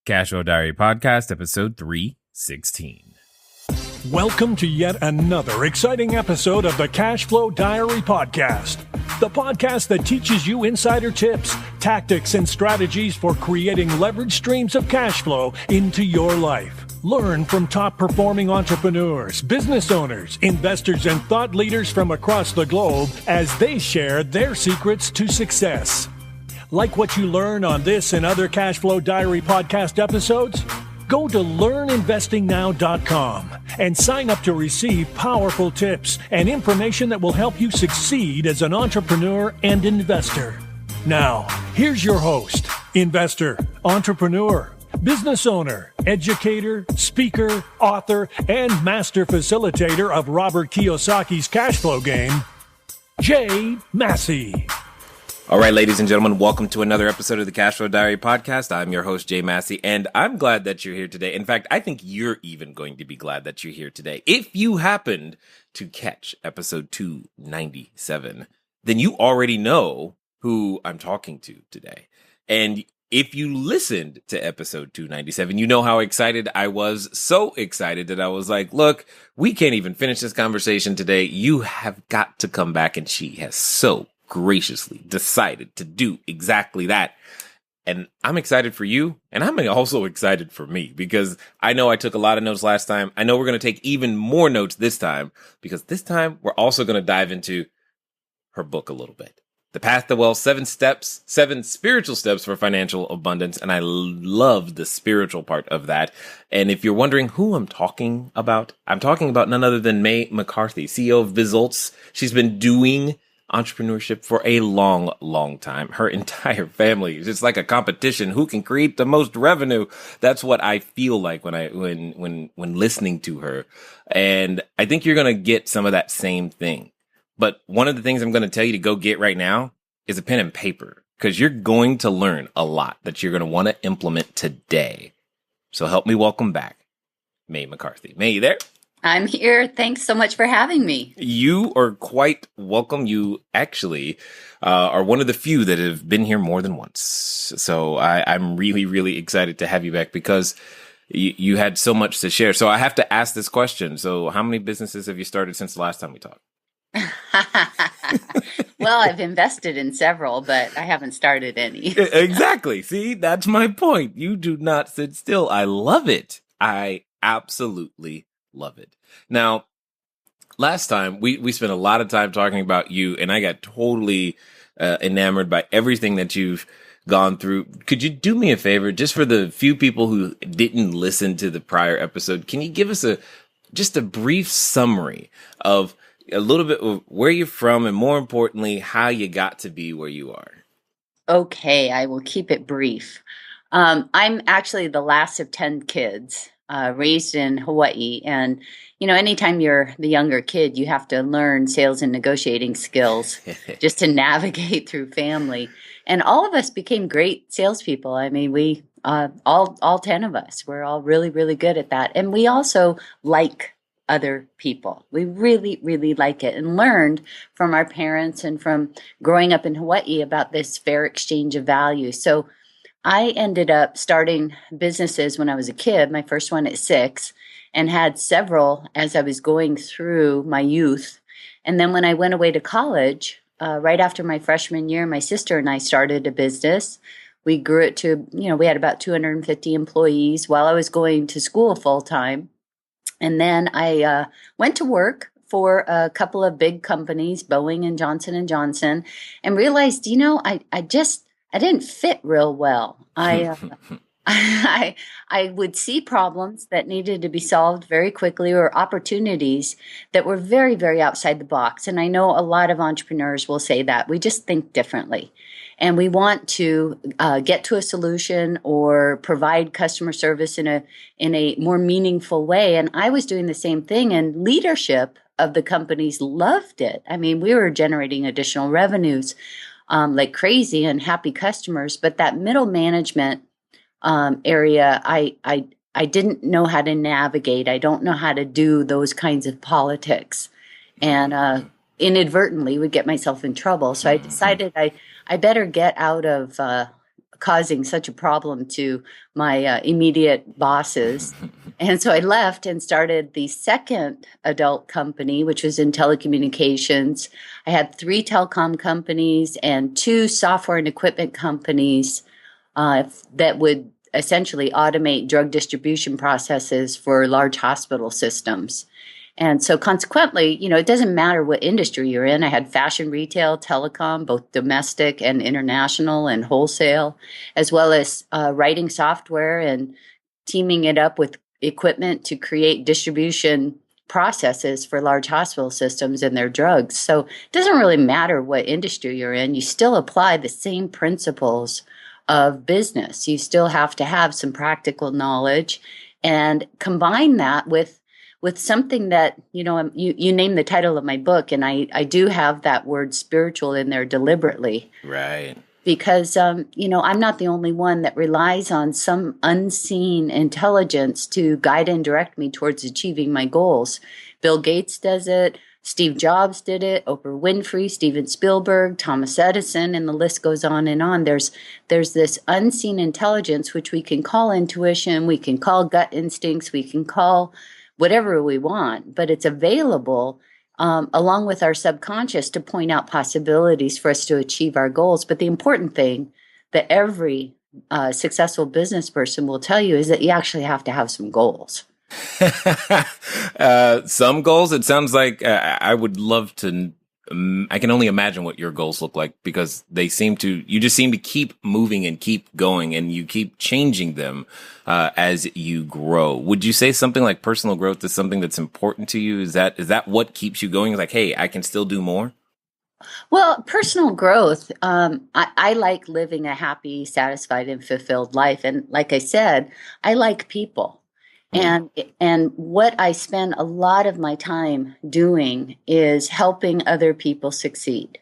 Cashflow Diary Podcast, episode 316. Welcome to yet another exciting episode of the Cashflow Diary Podcast, the podcast that teaches you insider tips, tactics, and strategies for creating leverage streams of cash flow into your life. Learn from top-performing entrepreneurs, business owners, investors, and thought leaders from across the globe as they share their secrets to success. Like what you learn on this and other Cashflow Diary podcast episodes? Go to learninvestingnow.com and sign up to receive powerful tips and information that will help you succeed as an entrepreneur and investor. Now, here's your host, investor, entrepreneur, business owner, educator, speaker, author, and master facilitator of Robert Kiyosaki's cash flow game, Jay Massey. All right, ladies and gentlemen, welcome to another episode of the Cashflow Diary Podcast. I'm your host, Jay Massey, and I'm glad that you're here today. In fact, I think you're even going to be glad that you're here today. If you happened to catch episode 297, then you already know who I'm talking to today. And if you listened to episode 297, you know how excited I was. So excited that I was like, look, we can't even finish this conversation today. You have got to come back. And she has so graciously decided to do exactly that. And I'm excited for you. And I'm also excited for me because I know I took a lot of notes last time. I know we're going to take even more notes this time because this time we're also going to dive into her book a little bit. The Path to Wealth, 7 spiritual steps for financial abundance. And I love the spiritual part of that. And if you're wondering who I'm talking about none other than McCarthy, CEO of Bizults. She's been doing entrepreneurship for a long, long time. Her entire family is just like a competition. Who can create the most revenue? That's what I feel like when listening to her. And I think you're going to get some of that same thing. But one of the things I'm going to tell you to go get right now is a pen and paper, because you're going to learn a lot that you're going to want to implement today. So help me welcome back May McCarthy. May, you there? I'm here. Thanks so much for having me. You are quite welcome. You actually are one of the few that have been here more than once. So I'm really, really excited to have you back because you had so much to share. So I have to ask this question. So how many businesses have you started since the last time we talked? Well, I've invested in several, but I haven't started any. Exactly. See, that's my point. You do not sit still. I love it. I absolutely love it. Now, last time we spent a lot of time talking about you, and I got totally enamored by everything that you've gone through. Could you do me a favor, just for the few people who didn't listen to the prior episode? Can you give us just a brief summary of a little bit of where you're from, and more importantly, how you got to be where you are? Okay, I will keep it brief. I'm actually the last of 10 kids. Raised in Hawaii. And, anytime you're the younger kid, you have to learn sales and negotiating skills just to navigate through family. And all of us became great salespeople. I mean, we, all 10 of us, we're all really, really good at that. And we also like other people. We really, really like it, and learned from our parents and from growing up in Hawaii about this fair exchange of value. So I ended up starting businesses when I was a kid, my first one at 6, and had several as I was going through my youth. And then when I went away to college, right after my freshman year, my sister and I started a business. We grew it to, we had about 250 employees while I was going to school full time. And then I went to work for a couple of big companies, Boeing and Johnson & Johnson, and realized, I didn't fit real well. I would see problems that needed to be solved very quickly, or opportunities that were very, very outside the box. And I know a lot of entrepreneurs will say that. We just think differently. And we want to get to a solution or provide customer service in a more meaningful way. And I was doing the same thing, and leadership of the companies loved it. I mean, we were generating additional revenues like crazy and happy customers. But that middle management area, I didn't know how to navigate. I don't know how to do those kinds of politics, and inadvertently would get myself in trouble. So I decided I better get out of causing such a problem to my immediate bosses. And so I left and started the second adult company, which was in telecommunications. I had 3 telecom companies and 2 software and equipment companies that would essentially automate drug distribution processes for large hospital systems. And so consequently, it doesn't matter what industry you're in. I had fashion, retail, telecom, both domestic and international and wholesale, as well as writing software and teaming it up with equipment to create distribution processes for large hospital systems and their drugs. So it doesn't really matter what industry you're in. You still apply the same principles of business. You still have to have some practical knowledge and combine that with something that, you name the title of my book, and I do have that word spiritual in there deliberately. Right. Because, I'm not the only one that relies on some unseen intelligence to guide and direct me towards achieving my goals. Bill Gates does it. Steve Jobs did it. Oprah Winfrey, Steven Spielberg, Thomas Edison, and the list goes on and on. There's this unseen intelligence, which we can call intuition, we can call gut instincts, we can call whatever we want, but it's available along with our subconscious to point out possibilities for us to achieve our goals. But the important thing that every successful business person will tell you is that you actually have to have some goals. Some goals, it sounds like I would love to. I can only imagine what your goals look like, because you just seem to keep moving and keep going, and you keep changing them as you grow. Would you say something like personal growth is something that's important to you? Is that what keeps you going? Like, hey, I can still do more? Well, personal growth, I like living a happy, satisfied, and fulfilled life. And like I said, I like people. And what I spend a lot of my time doing is helping other people succeed.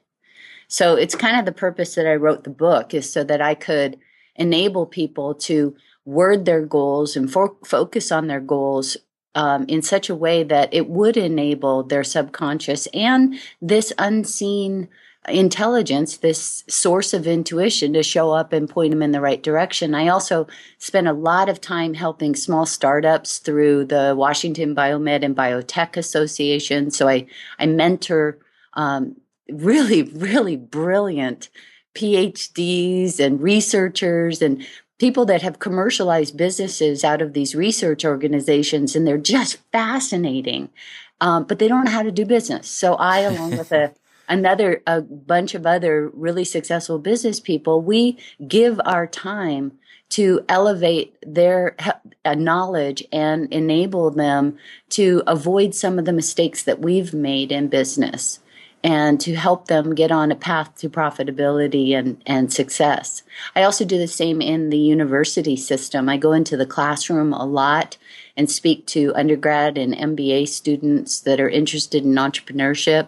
So it's kind of the purpose that I wrote the book, is so that I could enable people to word their goals and focus on their goals in such a way that it would enable their subconscious and this unseen intelligence, this source of intuition, to show up and point them in the right direction. I also spend a lot of time helping small startups through the Washington Biomed and Biotech Association. So I mentor really, really brilliant PhDs and researchers and people that have commercialized businesses out of these research organizations, and they're just fascinating, but they don't know how to do business. So I, along with a bunch of other really successful business people, we give our time to elevate their knowledge and enable them to avoid some of the mistakes that we've made in business, and to help them get on a path to profitability and success. I also do the same in the university system. I go into the classroom a lot and speak to undergrad and MBA students that are interested in entrepreneurship.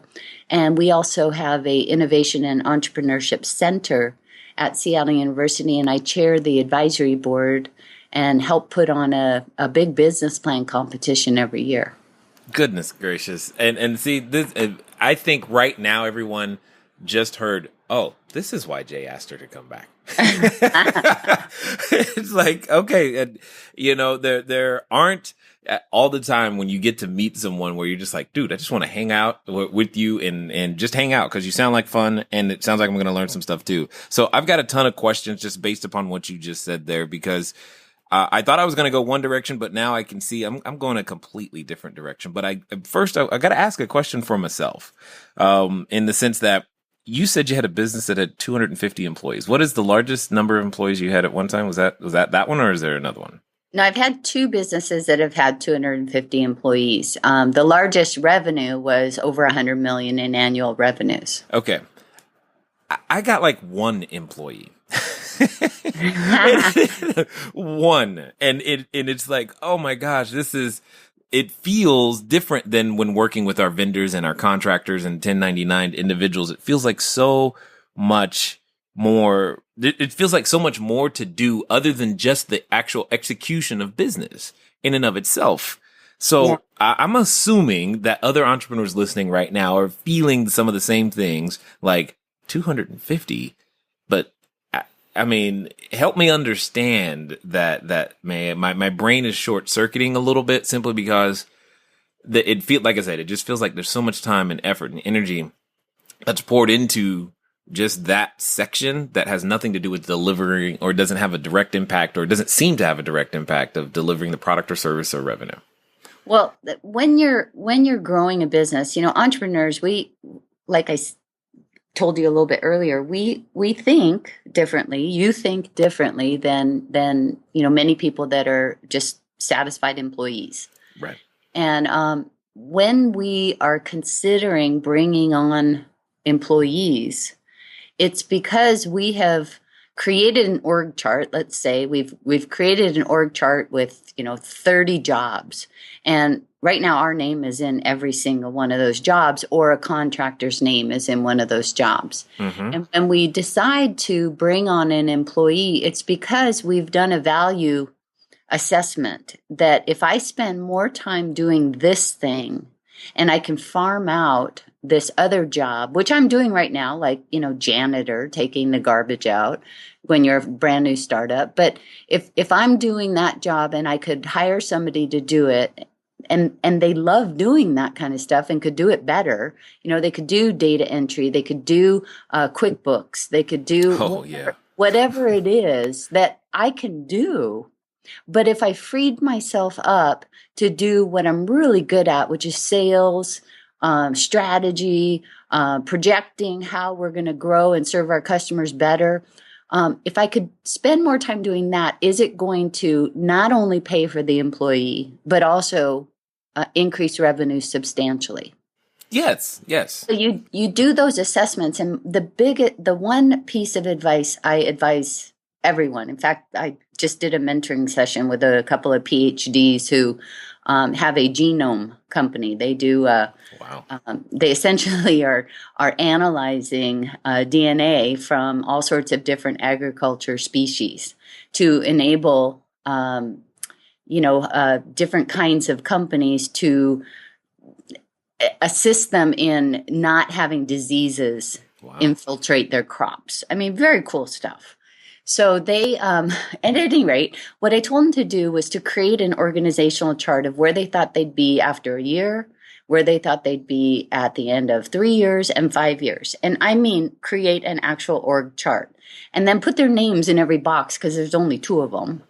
And we also have a Innovation and Entrepreneurship Center at Seattle University, and I chair the advisory board and help put on a big business plan competition every year. Goodness gracious. And see, this, I think right now everyone just heard, oh, this is why Jay asked her to come back. It's like, okay, there aren't all the time when you get to meet someone where you're just like, dude, I just want to hang out with you and just hang out because you sound like fun, and it sounds like I'm going to learn some stuff too. So I've got a ton of questions just based upon what you just said there, because I thought I was going to go one direction, but now I can see I'm going a completely different direction. But I got to ask a question for myself, in the sense that you said you had a business that had 250 employees. What is the largest number of employees you had at one time? Was that one, or is there another one? No, I've had 2 businesses that have had 250 employees. The largest revenue was over $100 million in annual revenues. Okay. I got like 1 employee. One. And it's like, oh my gosh, it feels different than when working with our vendors and our contractors and 1099 individuals. It feels like so much more. It feels like so much more to do other than just the actual execution of business in and of itself. So yeah. I'm assuming that other entrepreneurs listening right now are feeling some of the same things, like 250, but I mean, help me understand that man, my brain is short circuiting a little bit simply because it feel like I said, it just feels like there's so much time and effort and energy that's poured into just that section that has nothing to do with delivering, or doesn't have a direct impact, or doesn't seem to have a direct impact of delivering the product or service or revenue. Well, when you're growing a business, entrepreneurs, like I told you a little bit earlier, we think differently. You think differently than many people that are just satisfied employees. Right. And when we are considering bringing on employees, it's because we have created an org chart. Let's say we've created an org chart with 30 jobs, and right now our name is in every single one of those jobs, or a contractor's name is in one of those jobs. Mm-hmm. And we decide to bring on an employee, it's because we've done a value assessment that if I spend more time doing this thing and I can farm out this other job, which I'm doing right now, like, janitor, taking the garbage out when you're a brand new startup. But if I'm doing that job and I could hire somebody to do it, and they love doing that kind of stuff and could do it better, they could do data entry, they could do QuickBooks, they could do whatever it is that I can do. But if I freed myself up to do what I'm really good at, which is sales, strategy, projecting how we're going to grow and serve our customers better, if I could spend more time doing that, is it going to not only pay for the employee, but also increase revenue substantially? Yes. So you do those assessments, and the one piece of advice I advise everyone. In fact, I just did a mentoring session with a couple of PhDs who have a genome company. They do. They essentially are analyzing DNA from all sorts of different agriculture species to enable different kinds of companies to assist them in not having diseases infiltrate their crops. I mean, very cool stuff. So they, at any rate, what I told them to do was to create an organizational chart of where they thought they'd be after a year, where they thought they'd be at the end of 3 years and 5 years. And I mean, create an actual org chart and then put their names in every box, because there's only 2 of them.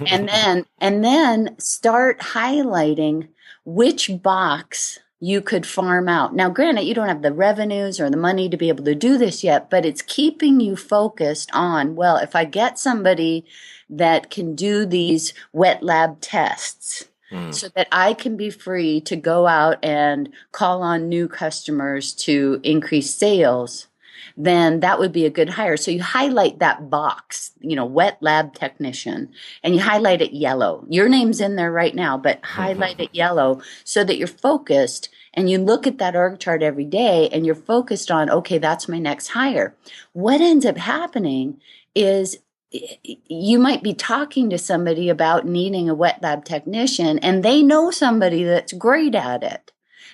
and then start highlighting which box you could farm out. Now, granted, you don't have the revenues or the money to be able to do this yet, but it's keeping you focused on, well, if I get somebody that can do these wet lab tests so that I can be free to go out and call on new customers to increase sales, then that would be a good hire. So you highlight that box, wet lab technician, and you highlight it yellow. Your name's in there right now, but highlight it yellow so that you're focused, and you look at that org chart every day and you're focused on, okay, that's my next hire. What ends up happening is you might be talking to somebody about needing a wet lab technician, and they know somebody that's great at it.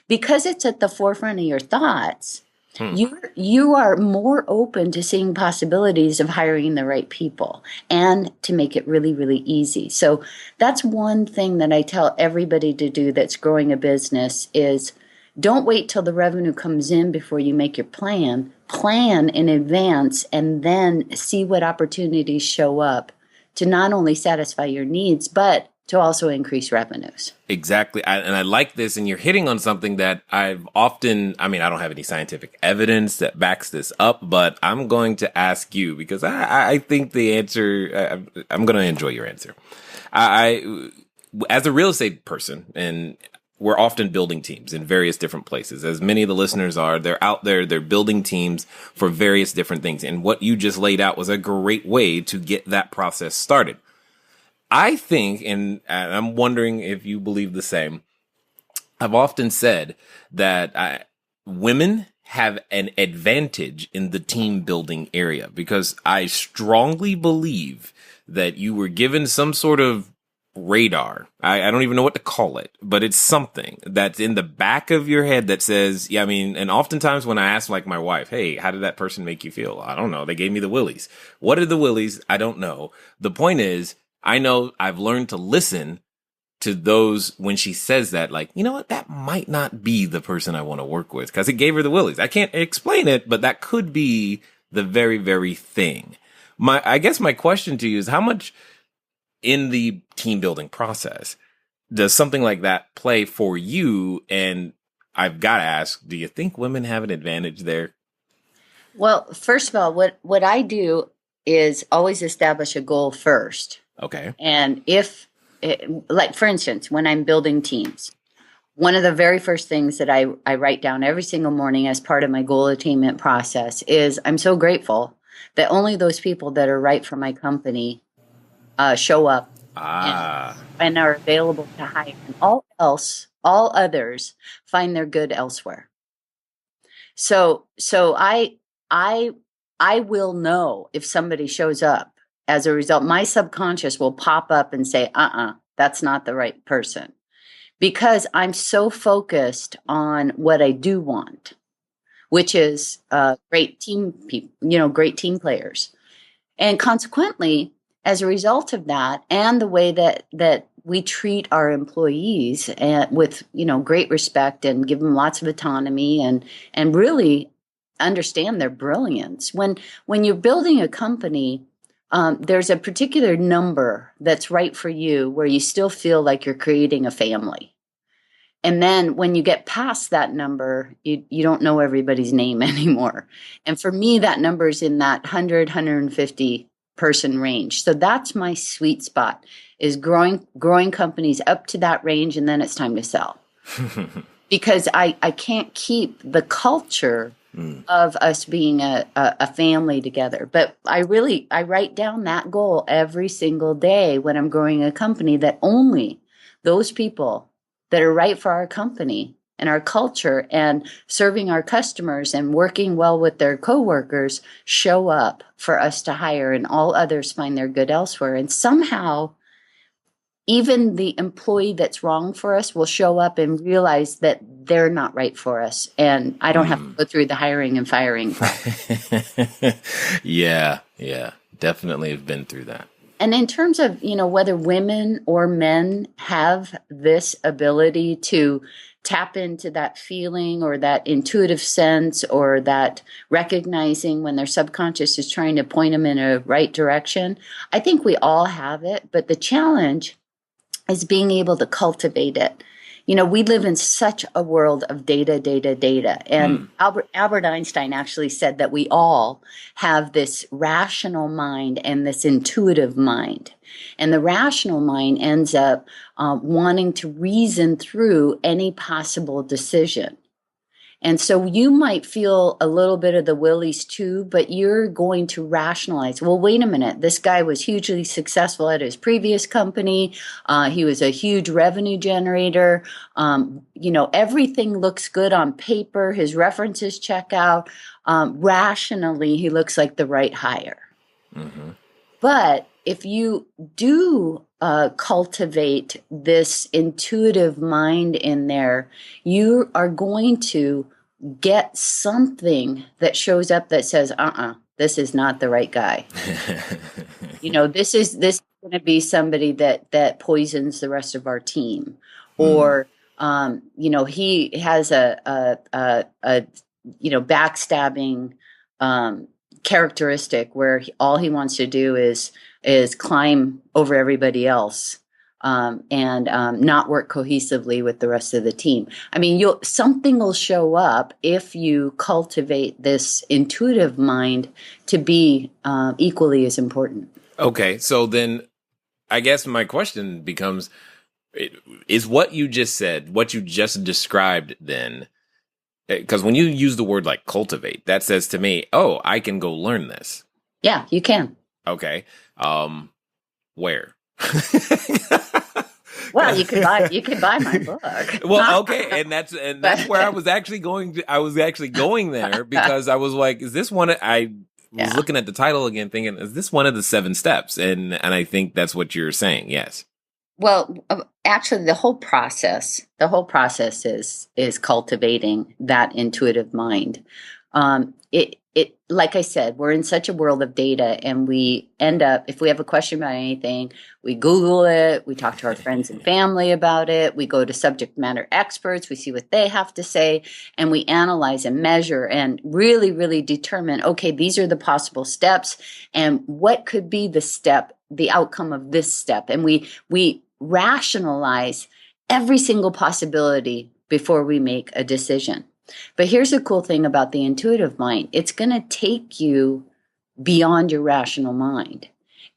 Because it's at the forefront of your thoughts, you are more open to seeing possibilities of hiring the right people and to make it really, really easy. So that's one thing that I tell everybody to do that's growing a business is don't wait till the revenue comes in before you make your plan. Plan in advance and then see what opportunities show up to not only satisfy your needs, but to also increase revenues. Exactly. And I like this. And you're hitting on something that I've often, I don't have any scientific evidence that backs this up, but I'm going to ask you because I think the answer, I'm going to enjoy your answer. I as a real estate person, and we're often building teams in various different places. As many of the listeners are, they're out there, they're building teams for various different things. And what you just laid out was a great way to get that process started. I think, and I'm wondering if you believe the same, I've often said that women have an advantage in the team building area because I strongly believe that you were given some sort of radar. I don't even know what to call it, but it's something that's in the back of your head that says, yeah, I mean, and oftentimes when I ask like my wife, hey, how did that person make you feel? I don't know. They gave me the willies. What are the willies? I don't know. The point is, I know I've learned to listen to those when she says that, like, you know what, that might not be the person I want to work with because it gave her the willies. I can't explain it, but that could be the very, very thing. I guess my question to you is how much in the team building process does something like that play for you? And I've got to ask, do you think women have an advantage there? Well, first of all, what I do is always establish a goal first. Okay. And like, for instance, when I'm building teams, one of the very first things that I write down every single morning as part of my goal attainment process is I'm so grateful that only those people that are right for my company show up and are available to hire. And all others find their good elsewhere. So I will know if somebody shows up. As a result, my subconscious will pop up and say, that's not the right person. Because I'm so focused on what I do want, which is great team people, great team players. And consequently, as a result of that, and the way that we treat our employees with great respect and give them lots of autonomy and really understand their brilliance. When you're building a company, there's a particular number that's right for you where you still feel like you're creating a family. And then when you get past that number, you don't know everybody's name anymore. And for me, that number is in that 100, 150 person range. So that's my sweet spot, is growing companies up to that range, and then it's time to sell. Because I can't keep the culture of us being a family together. But I write down that goal every single day when I'm growing a company, that only those people that are right for our company and our culture and serving our customers and working well with their coworkers show up for us to hire, and all others find their good elsewhere. And somehow, even the employee that's wrong for us will show up and realize that they're not right for us. And I don't have to go through the hiring and firing process. Yeah. Definitely have been through that. And in terms of, whether women or men have this ability to tap into that feeling or that intuitive sense or that recognizing when their subconscious is trying to point them in a right direction, I think we all have it. But the challenge is being able to cultivate it. We live in such a world of data. And Albert Einstein actually said that we all have this rational mind and this intuitive mind. And the rational mind ends up wanting to reason through any possible decision. And so you might feel a little bit of the willies too, but you're going to rationalize, well, wait a minute, this guy was hugely successful at his previous company. He was a huge revenue generator. Everything looks good on paper. His references check out. Rationally, he looks like the right hire. Mm-hmm. But if you do cultivate this intuitive mind in there, you are going to get something that shows up that says, this is not the right guy. This is going to be somebody that poisons the rest of our team. Or, he has a backstabbing characteristic where all he wants to do is climb over everybody else and not work cohesively with the rest of the team. I mean, something will show up if you cultivate this intuitive mind to be equally as important. Okay, so then I guess my question becomes, is what you just said, what you just described then, because when you use the word like cultivate, that says to me, oh, I can go learn this. Yeah, you can. Okay. Where? Well, you could buy my book. Well, okay, and that's where I was actually going there because I was like, is this one? I was looking at the title again, thinking, is this one of the 7 steps? And I think that's what you're saying. Yes. Well, actually, the whole process is cultivating that intuitive mind. Like I said, we're in such a world of data, and we end up, if we have a question about anything, we Google it, we talk to our friends and family about it, we go to subject matter experts, we see what they have to say, and we analyze and measure and really, really determine, okay, these are the possible steps, and what could be the outcome of this step, and we rationalize every single possibility before we make a decision. But here's the cool thing about the intuitive mind. It's going to take you beyond your rational mind.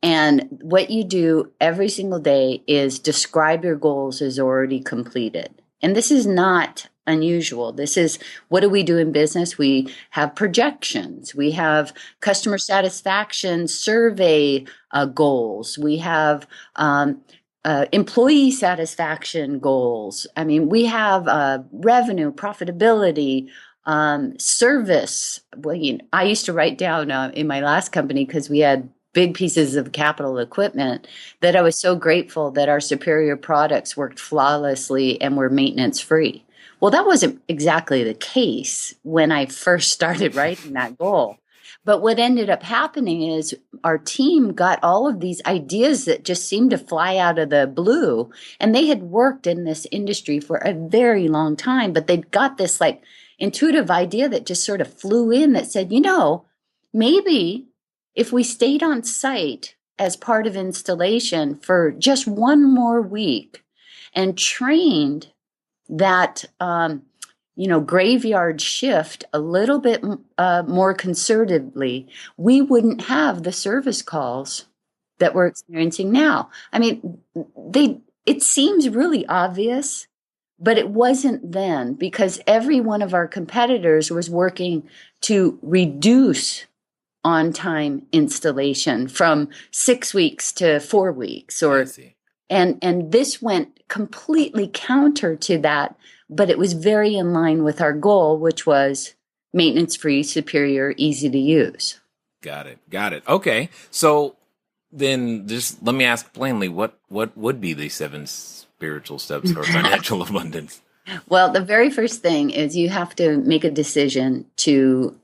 And what you do every single day is describe your goals as already completed. And this is not unusual. This is, what do we do in business? We have projections. We have customer satisfaction survey goals. We have employee satisfaction goals. I mean, we have revenue, profitability, service. Well, I used to write down in my last company, because we had big pieces of capital equipment, that I was so grateful that our superior products worked flawlessly and were maintenance free. Well, that wasn't exactly the case when I first started writing that goal. But what ended up happening is our team got all of these ideas that just seemed to fly out of the blue. And they had worked in this industry for a very long time, but they'd got this like intuitive idea that just sort of flew in that said, maybe if we stayed on site as part of installation for just one more week and trained that graveyard shift a little bit more conservatively, we wouldn't have the service calls that we're experiencing now. I mean, it seems really obvious, but it wasn't then, because every one of our competitors was working to reduce on-time installation from 6 weeks to 4 weeks, and this went completely counter to that, but it was very in line with our goal, which was maintenance-free, superior, easy to use. Got it. Okay. So then just let me ask plainly, what would be the 7 spiritual steps for financial abundance? Well, the very first thing is you have to make a decision to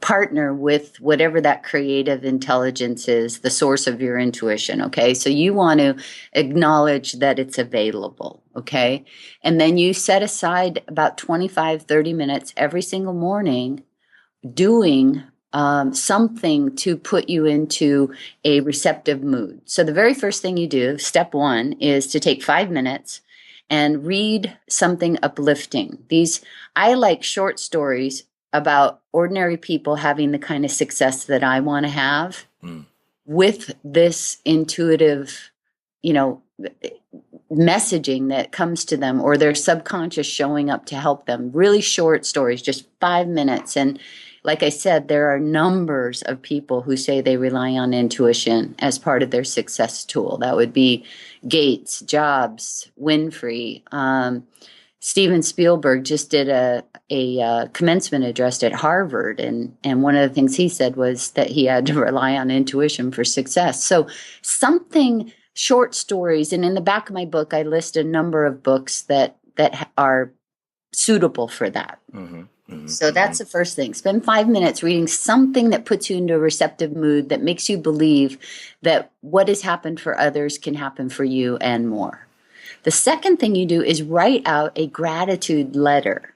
partner with whatever that creative intelligence is, the source of your intuition, okay? So you want to acknowledge that it's available, okay? And then you set aside about 25, 30 minutes every single morning doing something to put you into a receptive mood. So the very first thing you do, step 1, is to take 5 minutes and read something uplifting. I like short stories about ordinary people having the kind of success that I want to have with this intuitive, messaging that comes to them, or their subconscious showing up to help them. Really short stories, just 5 minutes. And like I said, there are numbers of people who say they rely on intuition as part of their success tool. That would be Gates, Jobs, Winfrey. Steven Spielberg just did a commencement address at Harvard, and one of the things he said was that he had to rely on intuition for success. So short stories, and in the back of my book, I list a number of books that are suitable for that. So that's the first thing. Spend 5 minutes reading something that puts you into a receptive mood, that makes you believe that what has happened for others can happen for you and more. The second thing you do is write out a gratitude letter.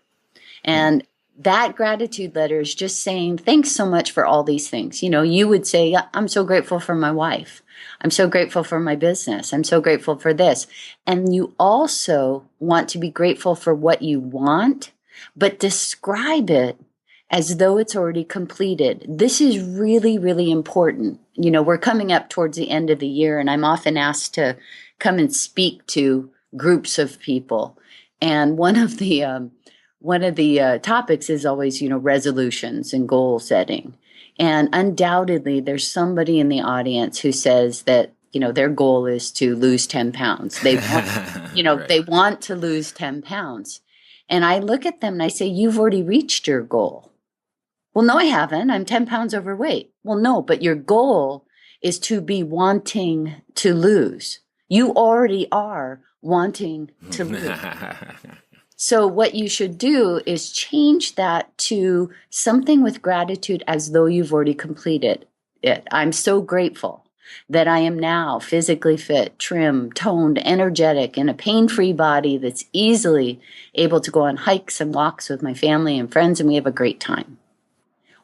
And that gratitude letter is just saying, thanks so much for all these things. You would say, I'm so grateful for my wife. I'm so grateful for my business. I'm so grateful for this. And you also want to be grateful for what you want, but describe it as though it's already completed. This is really, really important. We're coming up towards the end of the year, and I'm often asked to come and speak to groups of people. And one of the topics is always, resolutions and goal setting. And undoubtedly, there's somebody in the audience who says that, their goal is to lose 10 pounds. They want, Right. They want to lose 10 pounds. And I look at them and I say, you've already reached your goal. Well, no, I haven't. I'm 10 pounds overweight. Well, no, but your goal is to be wanting to lose. You already are wanting to live. So what you should do is change that to something with gratitude as though you've already completed it. I'm so grateful that I am now physically fit, trim, toned, energetic, in a pain-free body that's easily able to go on hikes and walks with my family and friends, and we have a great time.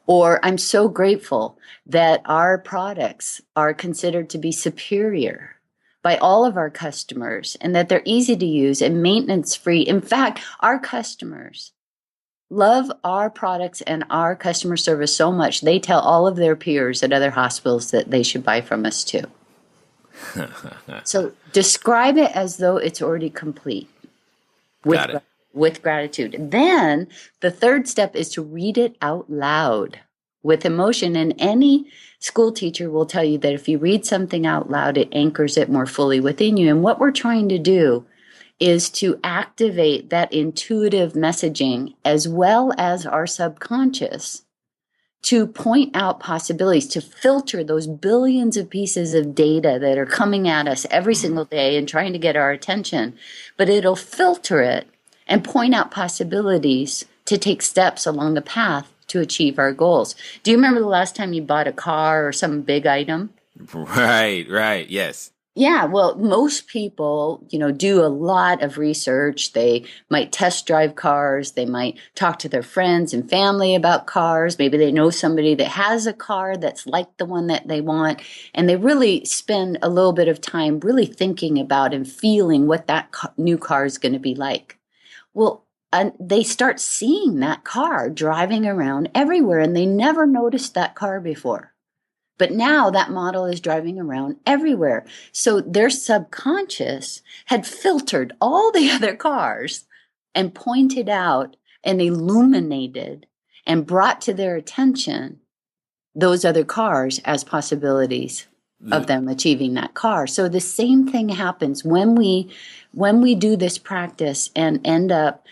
Or I'm so grateful that our products are considered to be superior by all of our customers and that they're easy to use and maintenance free. In fact, our customers love our products and our customer service so much, they tell all of their peers at other hospitals that they should buy from us too. So describe it as though it's already complete with gratitude. Then the third step is to read it out loud with emotion. And any school teacher will tell you that if you read something out loud, it anchors it more fully within you. And what we're trying to do is to activate that intuitive messaging as well as our subconscious to point out possibilities, to filter those billions of pieces of data that are coming at us every single day and trying to get our attention. But it'll filter it and point out possibilities to take steps along the path to achieve our goals. Do you remember the last time you bought a car or some big item? Right. Yes. Yeah, well, most people, do a lot of research. They might test drive cars. They might talk to their friends and family about cars. Maybe they know somebody that has a car that's like the one that they want. And they really spend a little bit of time really thinking about and feeling what that new car is going to be like. Well, they start seeing that car driving around everywhere, and they never noticed that car before. But now that model is driving around everywhere. So their subconscious had filtered all the other cars and pointed out and illuminated and brought to their attention those other cars as possibilities of them achieving that car. So the same thing happens when we do this practice and end up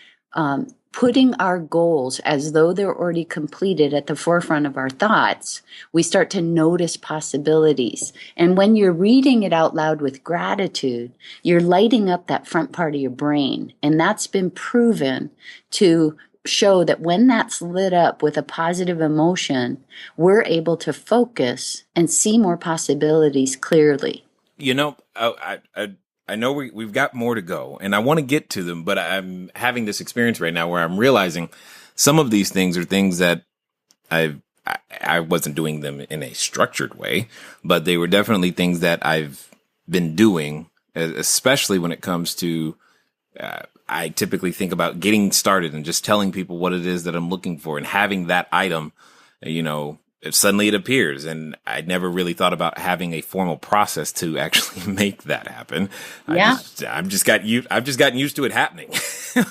putting our goals as though they're already completed at the forefront of our thoughts. We start to notice possibilities. And when you're reading it out loud with gratitude, you're lighting up that front part of your brain. And that's been proven to show that when that's lit up with a positive emotion, we're able to focus and see more possibilities clearly. I know we've got more to go, and I want to get to them, but I'm having this experience right now where I'm realizing some of these things are things that I wasn't doing them in a structured way, but they were definitely things that I've been doing, especially when it comes to, I typically think about getting started and just telling people what it is that I'm looking for and having that item, if suddenly it appears. And I never really thought about having a formal process to actually make that happen. Yeah. I've just gotten used to it happening.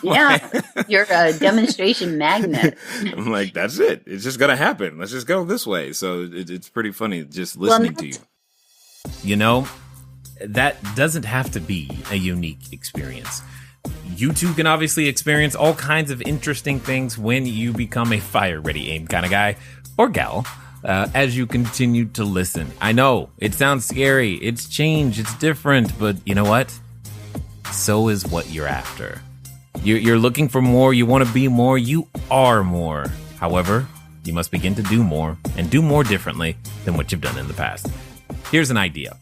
Yeah. You're a demonstration magnet. I'm like, that's it. It's just going to happen. Let's just go this way. So it's pretty funny just listening to you. That doesn't have to be a unique experience. You too can obviously experience all kinds of interesting things when you become a fire ready aim kind of guy or gal, as you continue to listen. I know it sounds scary. It's change. It's different. But you know what? So is what you're after. You're looking for more. You want to be more. You are more. However, you must begin to do more and do more differently than what you've done in the past. Here's an idea.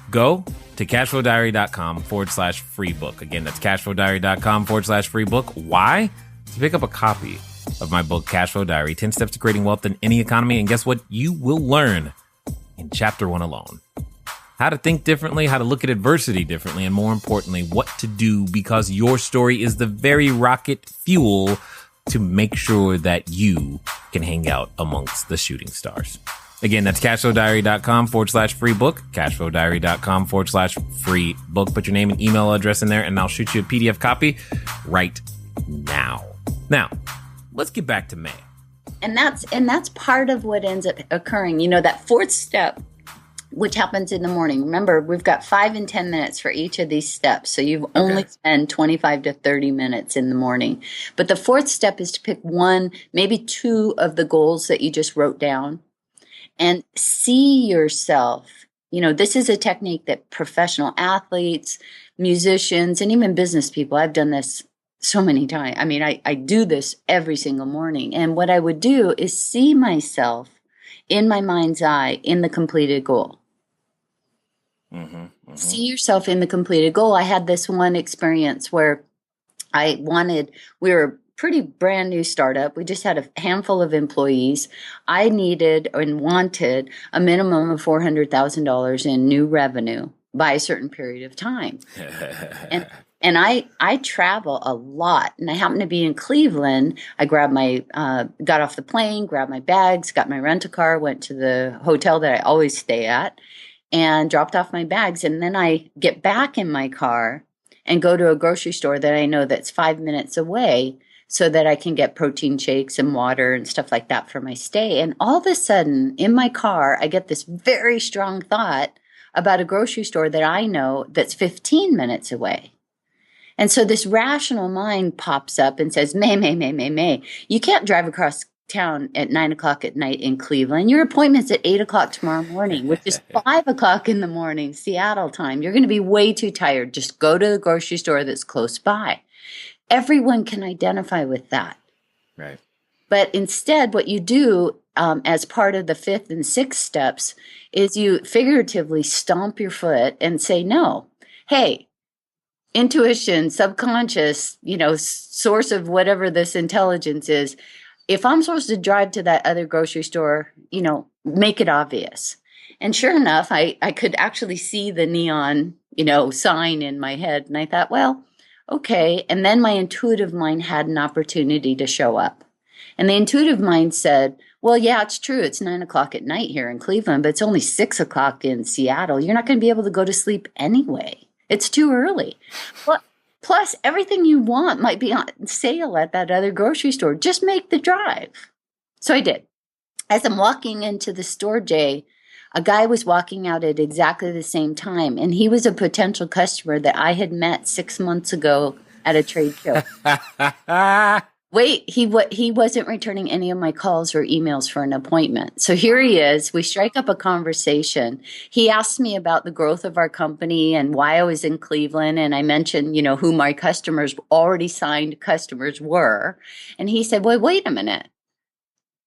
Go to cashflowdiary.com/free book. Again, that's cashflowdiary.com/free book. Why? To pick up a copy of my book, Cashflow Diary, 10 Steps to Creating Wealth in Any Economy. And guess what? You will learn in chapter 1 alone. How to think differently, how to look at adversity differently, and more importantly, what to do, because your story is the very rocket fuel to make sure that you can hang out amongst the shooting stars. Again, that's cashflowdiary.com/free book, cashflowdiary.com/free book. Put your name and email address in there, and I'll shoot you a PDF copy right now. Now, let's get back to May. And that's part of what ends up occurring. That fourth step, which happens in the morning. Remember, we've got 5 and 10 minutes for each of these steps. So you've only spent 25 to 30 minutes in the morning. But the fourth step is to pick one, maybe two of the goals that you just wrote down and see yourself this is a technique that professional athletes, musicians, and even business people, I've done this so many times. I mean, I do this every single morning. And what I would do is see myself in my mind's eye in the completed goal. See yourself in the completed goal. I had this one experience where we were a pretty brand new startup. We just had a handful of employees. I needed and wanted a minimum of $400,000 in new revenue by a certain period of time. And I travel a lot, and I happened to be in Cleveland. I got off the plane, grabbed my bags, got my rental car, went to the hotel that I always stay at, and dropped off my bags. And then I get back in my car and go to a grocery store that I know that's 5 minutes away so that I can get protein shakes and water and stuff like that for my stay. And all of a sudden, in my car, I get this very strong thought about a grocery store that I know that's 15 minutes away. And so this rational mind pops up and says, May, you can't drive across town at 9 o'clock at night in Cleveland. Your appointment's at 8 o'clock tomorrow morning, which is 5 o'clock in the morning, Seattle time. You're going to be way too tired. Just go to the grocery store that's close by. Everyone can identify with that. Right. But instead, what you do as part of the 5th and 6th steps is you figuratively stomp your foot and say, no, hey, intuition, subconscious, source of whatever this intelligence is. If I'm supposed to drive to that other grocery store, make it obvious. And sure enough, I could actually see the neon, sign in my head. And I thought, well, okay. And then my intuitive mind had an opportunity to show up. And the intuitive mind said, well, yeah, it's true. It's 9 o'clock at night here in Cleveland, but it's only 6 o'clock in Seattle. You're not going to be able to go to sleep anyway. It's too early. Plus, everything you want might be on sale at that other grocery store. Just make the drive. So I did. As I'm walking into the store, Jay, a guy was walking out at exactly the same time, and he was a potential customer that I had met 6 months ago at a trade show. Wait, he wasn't returning any of my calls or emails for an appointment. So here he is. We strike up a conversation. He asked me about the growth of our company and why I was in Cleveland. And I mentioned, who my already signed customers were. And he said, well, wait a minute.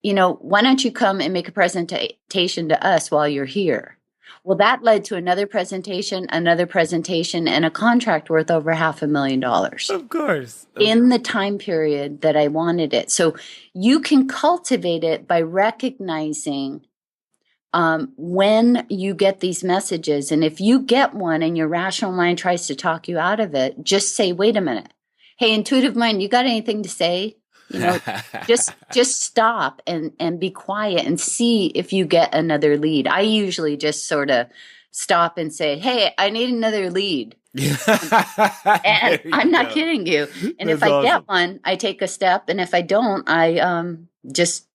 Why don't you come and make a presentation to us while you're here? Well, that led to another presentation, and a contract worth over $500,000. Of course. In the time period that I wanted it. So you can cultivate it by recognizing when you get these messages. And if you get one and your rational mind tries to talk you out of it, just say, wait a minute. Hey, intuitive mind, you got anything to say? Just stop and be quiet and see if you get another lead. I usually just sort of stop and say, hey, I need another lead. And I'm not kidding you. And if I get one, I take a step. And if I don't, I just,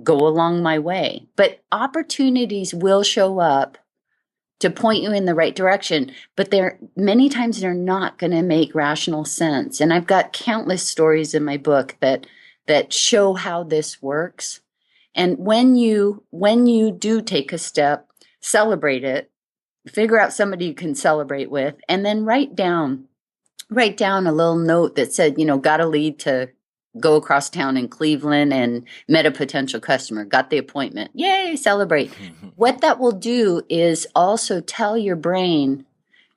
go along my way. But opportunities will show up to point you in the right direction. But many times they're not going to make rational sense. And I've got countless stories in my book that show how this works. And when you do take a step, celebrate it, figure out somebody you can celebrate with, and then write down a little note that said, got a lead to go across town in Cleveland and met a potential customer, got the appointment. Yay, celebrate. What that will do is also tell your brain,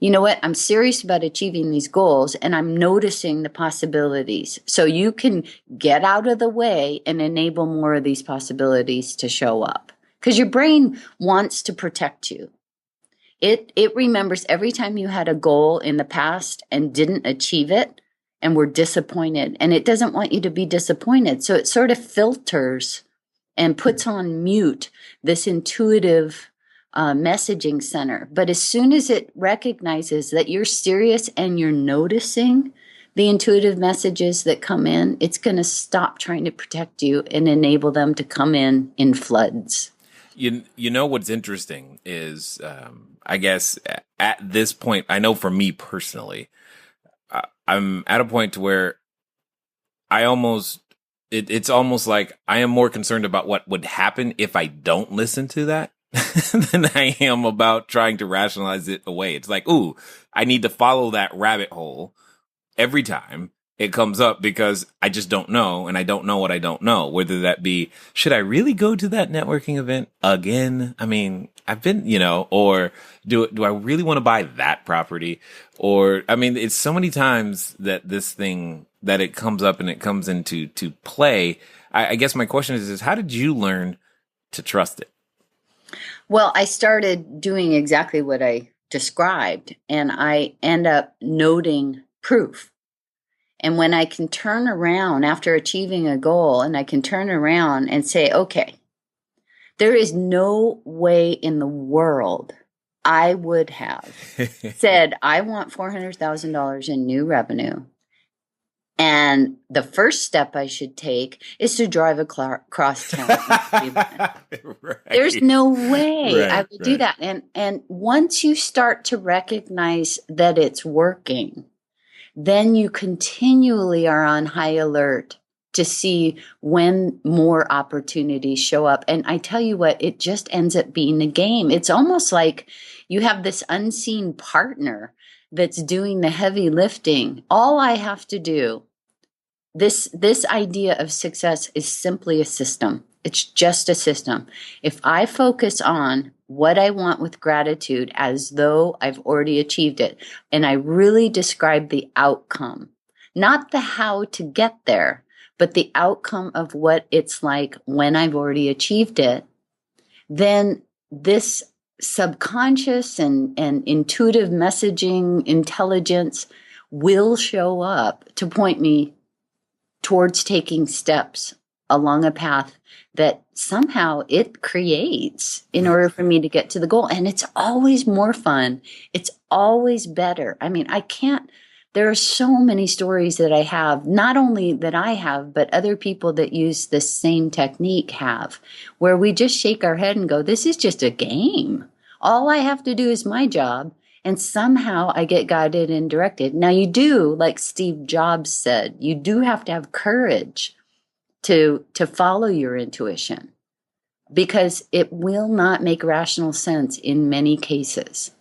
you know what, I'm serious about achieving these goals and I'm noticing the possibilities. So you can get out of the way and enable more of these possibilities to show up. Because your brain wants to protect you. It remembers every time you had a goal in the past and didn't achieve it and were disappointed. And it doesn't want you to be disappointed. So it sort of filters and puts on mute this intuitive messaging center. But as soon as it recognizes that you're serious and you're noticing the intuitive messages that come in, it's going to stop trying to protect you and enable them to come in floods. You know what's interesting is, I guess at this point, I know for me personally, I'm at a point to where it's almost like I am more concerned about what would happen if I don't listen to that than I am about trying to rationalize it away. It's like, ooh, I need to follow that rabbit hole every time it comes up because I just don't know, and I don't know what I don't know. Whether that be, should I really go to that networking event again? I mean, I've been, or do I really want to buy that property? Or, I mean, it's so many times that this thing, that it comes up and it comes into play. I guess my question is how did you learn to trust it? Well, I started doing exactly what I described, and I end up noting proof. And when I can turn around after achieving a goal, and I can turn around and say, okay, there is no way in the world I would have said, I want $400,000 in new revenue. And the first step I should take is to drive across town. Right. There's no way I would do that. And once you start to recognize that it's working, then you continually are on high alert to see when more opportunities show up. And I tell you what, it just ends up being a game. It's almost like you have this unseen partner that's doing the heavy lifting. All I have to do, this idea of success is simply a system. It's just a system. If I focus on what I want with gratitude as though I've already achieved it, and I really describe the outcome, not the how to get there, but the outcome of what it's like when I've already achieved it, then this subconscious and intuitive messaging intelligence will show up to point me towards taking steps along a path that somehow it creates in order for me to get to the goal. And it's always more fun. It's always better. I mean, there are so many stories that I have, not only that I have, but other people that use the same technique have, where we just shake our head and go, this is just a game. All I have to do is my job. And somehow I get guided and directed. Now you do, like Steve Jobs said, you do have to have courage to follow your intuition, because it will not make rational sense in many cases.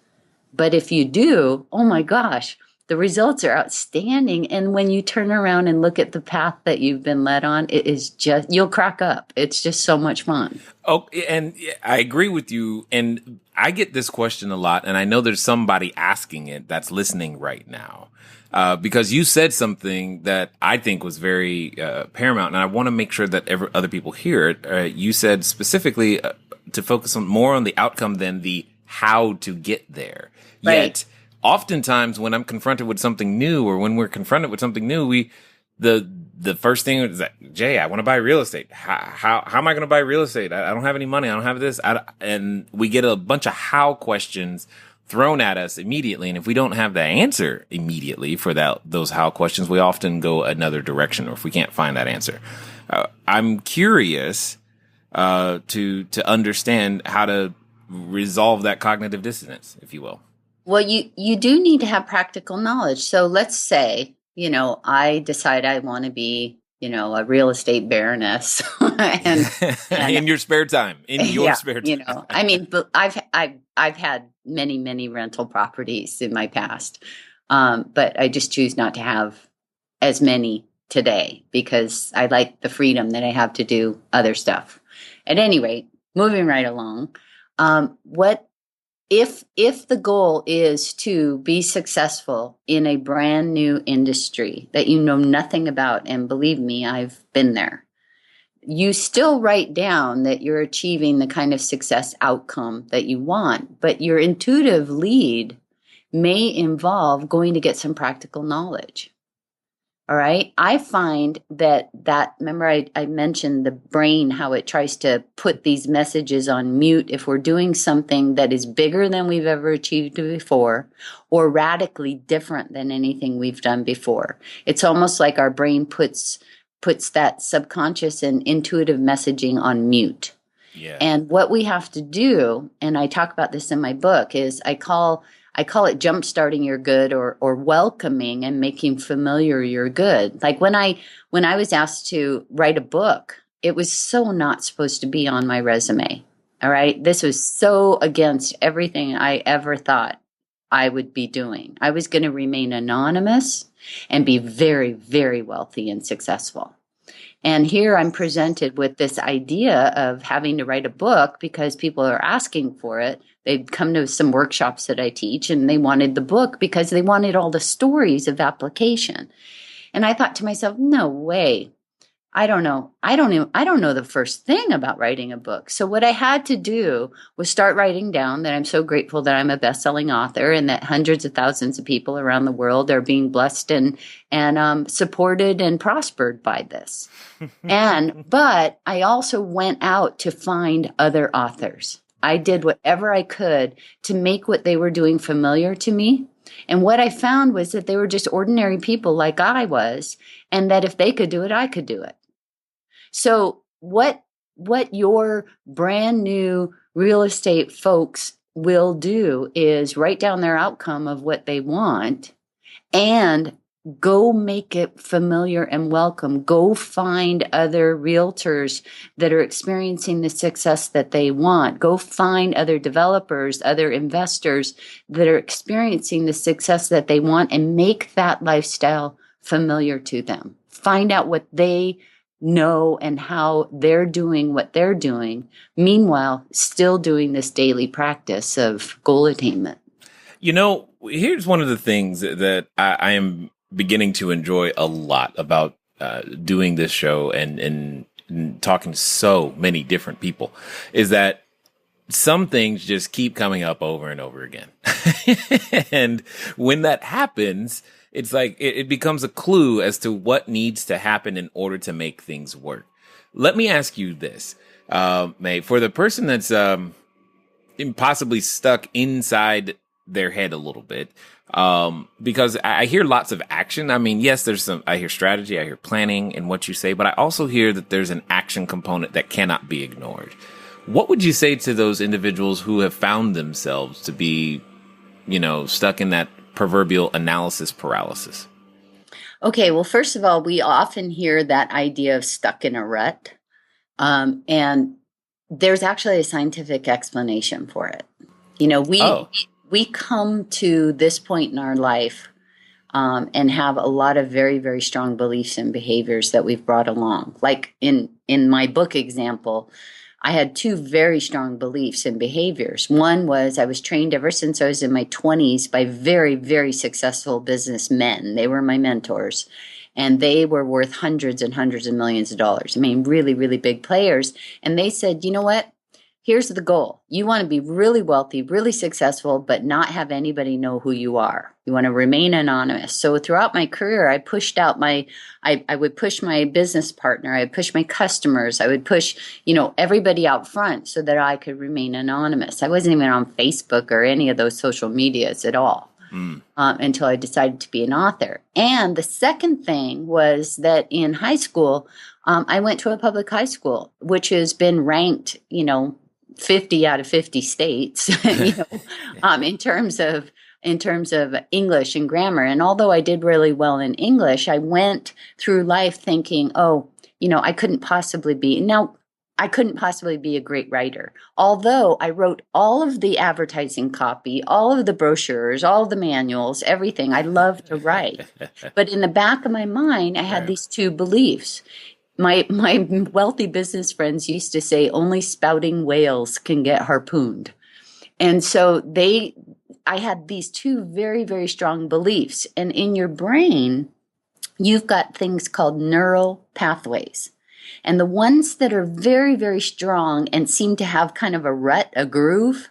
But if you do, oh my gosh, the results are outstanding. And when you turn around and look at the path that you've been led on, it is just, you'll crack up. It's just so much fun. Oh, and I agree with you. And I get this question a lot, and I know there's somebody asking it that's listening right now. Because you said something that I think was very paramount, and I want to make sure that other people hear it. You said specifically to focus more on the outcome than the how to get there. Right. Yet, oftentimes when I'm confronted with something new, or when we're confronted with something new, the first thing is that, Jay, I want to buy real estate. How am I going to buy real estate? I don't have any money. I don't have this. And we get a bunch of how questions thrown at us immediately. And if we don't have the answer immediately for those how questions, we often go another direction, or if we can't find that answer. I'm curious to understand how to resolve that cognitive dissonance, if you will. Well, you do need to have practical knowledge. So let's say, I decide I want to be, a real estate baroness. and in your spare time, spare time. I mean, but I've had many, many rental properties in my past. But I just choose not to have as many today because I like the freedom that I have to do other stuff. At any rate, moving right along, if the goal is to be successful in a brand new industry that you know nothing about, and believe me, I've been there, you still write down that you're achieving the kind of success outcome that you want, but your intuitive lead may involve going to get some practical knowledge. All right. I find that remember I mentioned the brain, how it tries to put these messages on mute if we're doing something that is bigger than we've ever achieved before, or radically different than anything we've done before. It's almost like our brain puts that subconscious and intuitive messaging on mute. Yeah. And what we have to do, and I talk about this in my book, is I call it jump-starting your good, or welcoming and making familiar your good. Like when I was asked to write a book, it was so not supposed to be on my resume. All right. This was so against everything I ever thought I would be doing. I was going to remain anonymous and be very, very wealthy and successful. And here I'm presented with this idea of having to write a book because people are asking for it. They'd come to some workshops that I teach and they wanted the book because they wanted all the stories of application. And I thought to myself, no way. I don't know. I don't know the first thing about writing a book. So what I had to do was start writing down that I'm so grateful that I'm a best-selling author and that hundreds of thousands of people around the world are being blessed and supported and prospered by this. But I also went out to find other authors. I did whatever I could to make what they were doing familiar to me. And what I found was that they were just ordinary people like I was, and that if they could do it, I could do it. So what your brand new real estate folks will do is write down their outcome of what they want and go make it familiar and welcome. Go find other realtors that are experiencing the success that they want. Go find other developers, other investors that are experiencing the success that they want and make that lifestyle familiar to them. Find out what they know and how they're doing what they're doing. Meanwhile, still doing this daily practice of goal attainment. You know, here's one of the things that I am beginning to enjoy a lot about doing this show and talking to so many different people is that some things just keep coming up over and over again. And when that happens, it's like it becomes a clue as to what needs to happen in order to make things work. Let me ask you this, May, for the person that's possibly stuck inside their head a little bit, because I hear lots of action. I mean, yes, I hear strategy, I hear planning and what you say, but I also hear that there's an action component that cannot be ignored. What would you say to those individuals who have found themselves to be, stuck in that proverbial analysis paralysis? Okay, well, first of all, we often hear that idea of stuck in a rut. And there's actually a scientific explanation for it. We come to this point in our life and have a lot of very, very strong beliefs and behaviors that we've brought along. Like in my book example, I had two very strong beliefs and behaviors. One was I was trained ever since I was in my 20s by very, very successful businessmen. They were my mentors, and they were worth hundreds and hundreds of millions of dollars. I mean, really, really big players. And they said, you know what? Here's the goal. You want to be really wealthy, really successful, but not have anybody know who you are. You want to remain anonymous. So throughout my career, I pushed out I would push my business partner. I would push my customers. I would push, everybody out front so that I could remain anonymous. I wasn't even on Facebook or any of those social medias at all until I decided to be an author. And the second thing was that in high school, I went to a public high school, which has been ranked, 50 out of 50 states, in terms of English and grammar. And although I did really well in English, I went through life thinking, I couldn't possibly be a great writer. Although I wrote all of the advertising copy, all of the brochures, all of the manuals, everything. I love to write. But in the back of my mind, I had these two beliefs. My wealthy business friends used to say only spouting whales can get harpooned. And so I had these two very, very strong beliefs. And in your brain, you've got things called neural pathways. And the ones that are very, very strong and seem to have kind of a rut, a groove,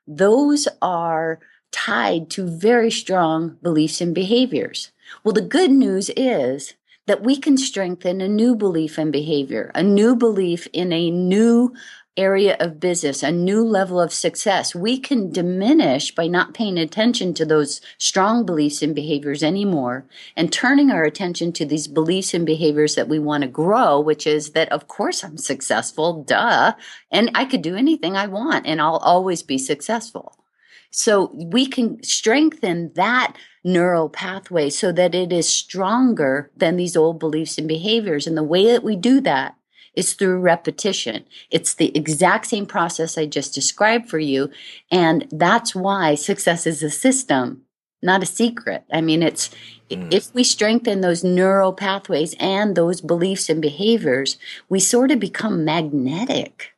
those are tied to very strong beliefs and behaviors. Well, the good news is that we can strengthen a new belief and behavior, a new belief in a new area of business, a new level of success. We can diminish by not paying attention to those strong beliefs and behaviors anymore and turning our attention to these beliefs and behaviors that we want to grow, which is that, of course, I'm successful, duh, and I could do anything I want and I'll always be successful. So we can strengthen that neural pathway so that it is stronger than these old beliefs and behaviors. And the way that we do that It's through repetition. It's the exact same process I just described for you. And that's why success is a system, not a secret. I mean, if we strengthen those neural pathways and those beliefs and behaviors, we sort of become magnetic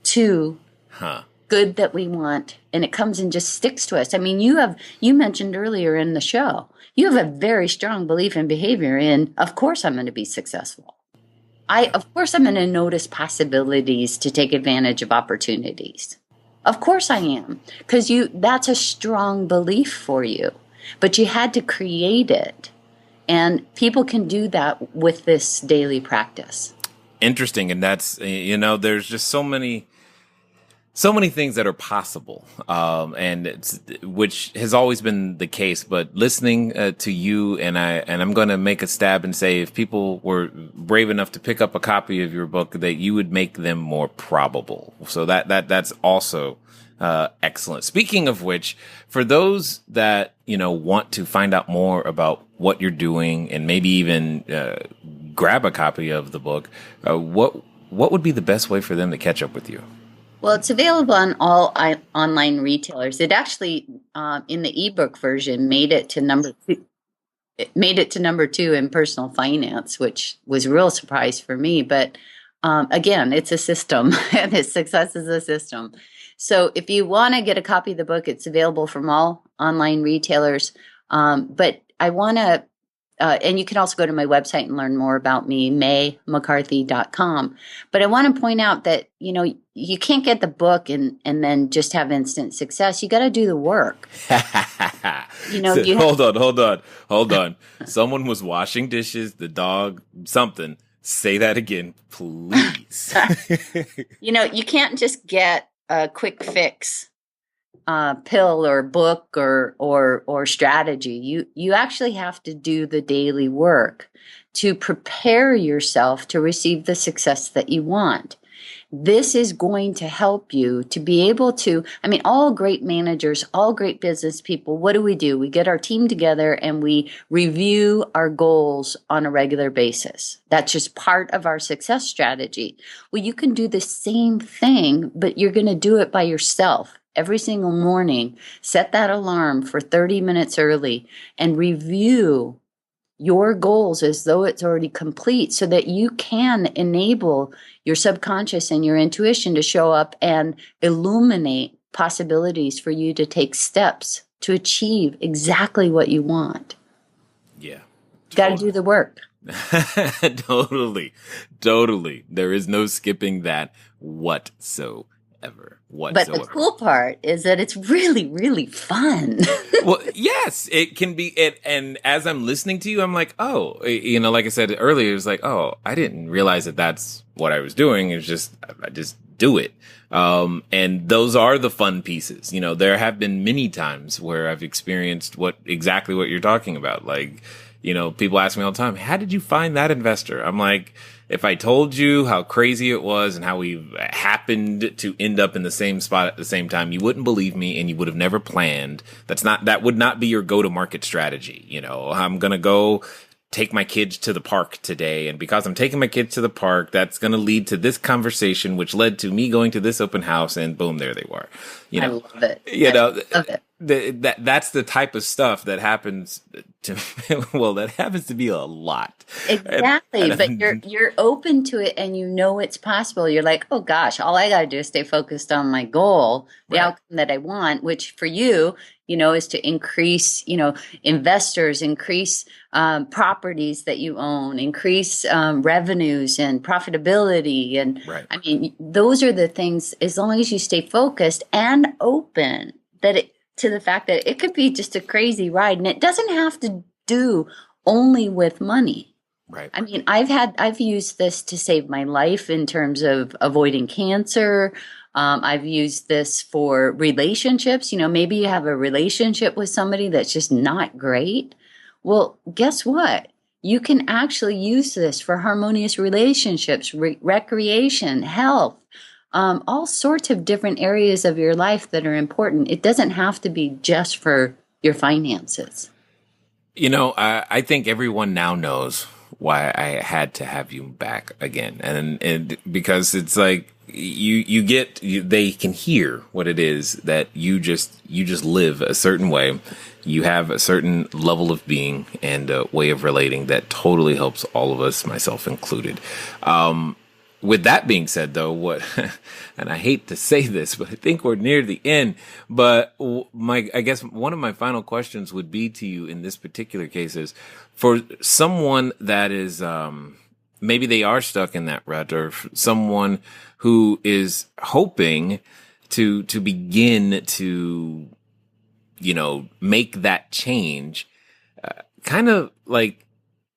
to good that we want, and it comes and just sticks to us. I mean, you mentioned earlier in the show, you have a very strong belief in behavior in, of course I'm going to be successful. Of course I'm going to notice possibilities to take advantage of opportunities. Of course I am, because that's a strong belief for you, but you had to create it. And people can do that with this daily practice. Interesting. And that's, there's just so many things that are possible, which has always been the case. But listening to you, and I'm going to make a stab and say, if people were brave enough to pick up a copy of your book, that you would make them more probable. So that's also excellent. Speaking of which, for those that want to find out more about what you're doing and maybe even grab a copy of the book, what would be the best way for them to catch up with you? Well, it's available on all online retailers. It actually, in the ebook version, made it to number 2. It made it to number 2 in personal finance, which was a real surprise for me. But again, it's a system, and success is a system. So if you want to get a copy of the book, it's available from all online retailers. But I want to, and you can also go to my website and learn more about me, McCarthy.com. But I want to point out that, you can't get the book and then just have instant success. You got to do the work. Hold on. Someone was washing dishes, the dog, something. Say that again, please. You can't just get a quick fix pill or book or strategy. You actually have to do the daily work to prepare yourself to receive the success that you want. This is going to help you to be able to, all great managers, all great business people, what do? We get our team together and we review our goals on a regular basis. That's just part of our success strategy. Well, you can do the same thing, but you're going to do it by yourself. Every single morning, set that alarm for 30 minutes early and review your goals as though it's already complete so that you can enable your subconscious and your intuition to show up and illuminate possibilities for you to take steps to achieve exactly what you want. Yeah. Got to do the work. Totally. There is no skipping that whatsoever. But the cool part is that it's really, really fun. Well, yes, it can be. And as I'm listening to you, I'm like, oh, like I said earlier, it was like, oh, I didn't realize that that's what I was doing. It's just, I just do it. And those are the fun pieces. There have been many times where I've experienced exactly what you're talking about. Like, people ask me all the time, how did you find that investor? I'm like, if I told you how crazy it was and how we happened to end up in the same spot at the same time, you wouldn't believe me and you would have never planned. That would not be your go-to-market strategy. I'm going to go take my kids to the park today. And because I'm taking my kids to the park, that's going to lead to this conversation, which led to me going to this open house, and boom, there they were. I love it. I love it. That's the type of stuff that happens to that happens to be a lot. Exactly. But you're open to it and it's possible. You're like, oh gosh, all I got to do is stay focused on my goal, the outcome that I want, which for you, is to increase, investors, increase properties that you own, increase revenues and profitability. And those are the things, as long as you stay focused and open to the fact that it could be just a crazy ride, and it doesn't have to do only with money. Right. I've used this to save my life in terms of avoiding cancer. I've used this for relationships. Maybe you have a relationship with somebody that's just not great. Well, guess what? You can actually use this for harmonious relationships, recreation, health, all sorts of different areas of your life that are important. It doesn't have to be just for your finances. I think everyone now knows why I had to have you back again. And because it's like they can hear what it is that you just live a certain way. You have a certain level of being and a way of relating that totally helps all of us, myself included. With that being said, though, and I hate to say this, but I think we're near the end. But I guess one of my final questions would be to you in this particular case is for someone that is, maybe they are stuck in that rut, or someone who is hoping to begin to, make that change, kind of like,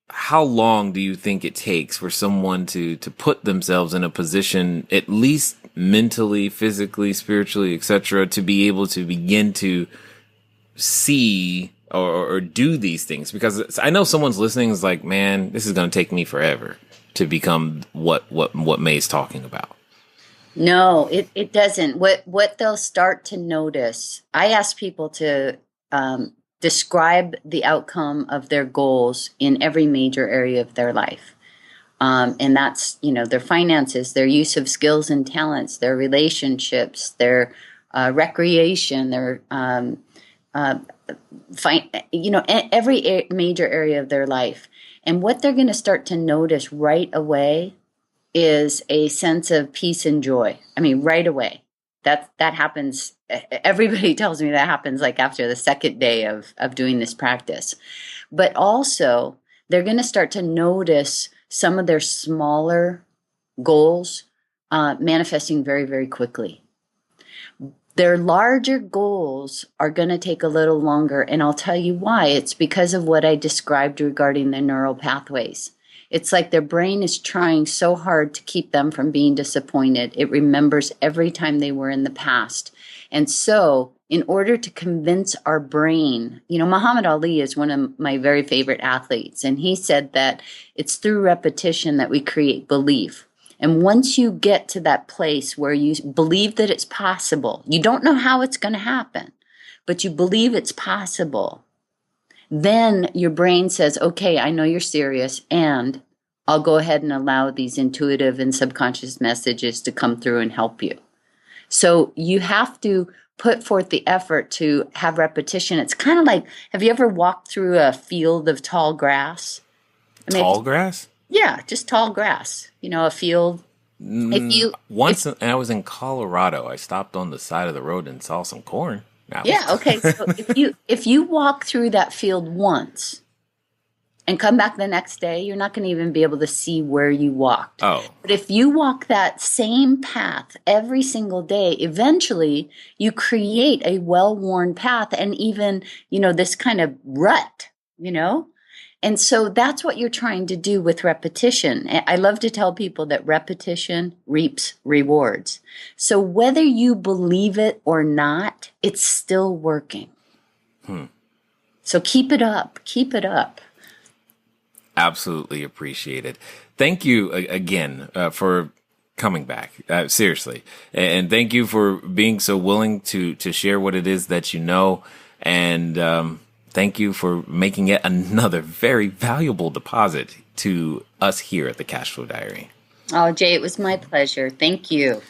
how long do you think it takes for someone to put themselves in a position, at least mentally, physically, spiritually, etc., to be able to begin to see or do these things? Because I know someone's listening is like, man, this is going to take me forever to become what May's talking about. No, it doesn't. What they'll start to notice, I ask people to describe the outcome of their goals in every major area of their life. And that's, their finances, their use of skills and talents, their relationships, their recreation, their, every major area of their life. And what they're going to start to notice right away is a sense of peace and joy. I mean, right away. That happens. Everybody tells me that happens like after the second day of doing this practice. But also, they're going to start to notice some of their smaller goals manifesting very, very quickly. Their larger goals are going to take a little longer, and I'll tell you why. It's because of what I described regarding the neural pathways. It's like their brain is trying so hard to keep them from being disappointed. It remembers every time they were in the past. And so in order to convince our brain, Muhammad Ali is one of my very favorite athletes. And he said that it's through repetition that we create belief. And once you get to that place where you believe that it's possible, you don't know how it's going to happen, but you believe it's possible, then your brain says, okay, I know you're serious, and I'll go ahead and allow these intuitive and subconscious messages to come through and help you. So you have to put forth the effort to have repetition. It's kind of like, have you ever walked through a field of tall grass? Tall grass? Yeah, just tall grass. A field. Once I was in Colorado, I stopped on the side of the road and saw some corn. Okay. So if you walk through that field once and come back the next day, you're not going to even be able to see where you walked. Oh. But if you walk that same path every single day, eventually you create a well-worn path and even, this kind of rut, And so that's what you're trying to do with repetition. I love to tell people that repetition reaps rewards. So whether you believe it or not, it's still working. So keep it up. Keep it up. Absolutely appreciate it. Thank you again for coming back. Seriously. And thank you for being so willing to share what it is that you know. And thank you for making it another very valuable deposit to us here at the Cashflow Diary. Oh, Jay, it was my pleasure. Thank you.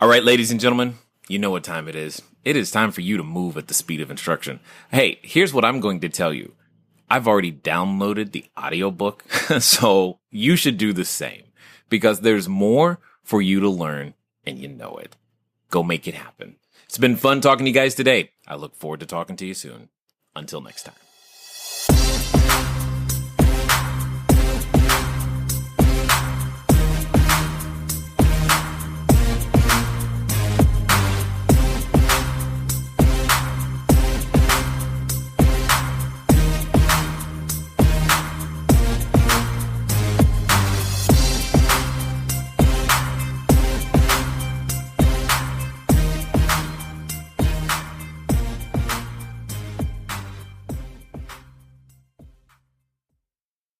All right, ladies and gentlemen, you know what time it is. It is time for you to move at the speed of instruction. Hey, here's what I'm going to tell you. I've already downloaded the audiobook, so you should do the same because there's more for you to learn and you know it. Go make it happen. It's been fun talking to you guys today. I look forward to talking to you soon. Until next time.